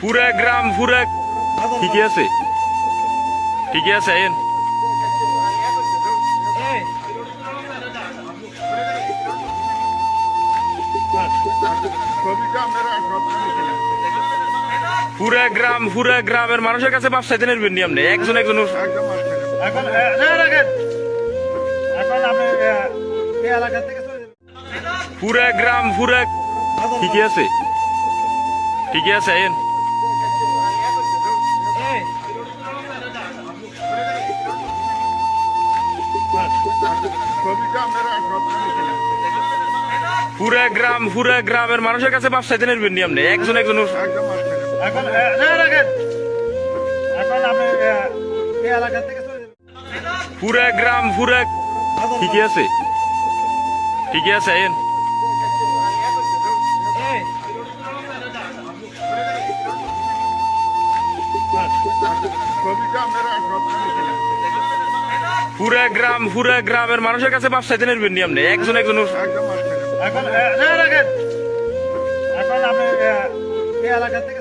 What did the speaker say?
পুরা গ্রাম পুরা ঠিকই আছে, ঠিকই আছে আইন। পুরা গ্রামের মানুষের কাছে মাপ চাইতে নেবেন নি আপনি একজন একজন এখন রাখেন এখন আপনি এই এলাকা থেকে চলে যাবেন। পুরা গ্রাম পুরা ঠিকই আছে, ঠিকই আছে আইন। পুরা গ্রামের মানুষের কাছে মাপ চাইতে নেবেন নি আপনি একজন একজন এখন রাখেন এখন আপনি এই এলাকা থেকে চলে যাবেন। পুরা গ্রাম পুরা ঠিকই আছে, ঠিকই আছে আইন। পুরা গ্রামের মানুষের কাছে মাপ চাইতে নেবেন নি আপনি একজন একজন এখন রাখেন এখন আপনি এই এলাকা থেকে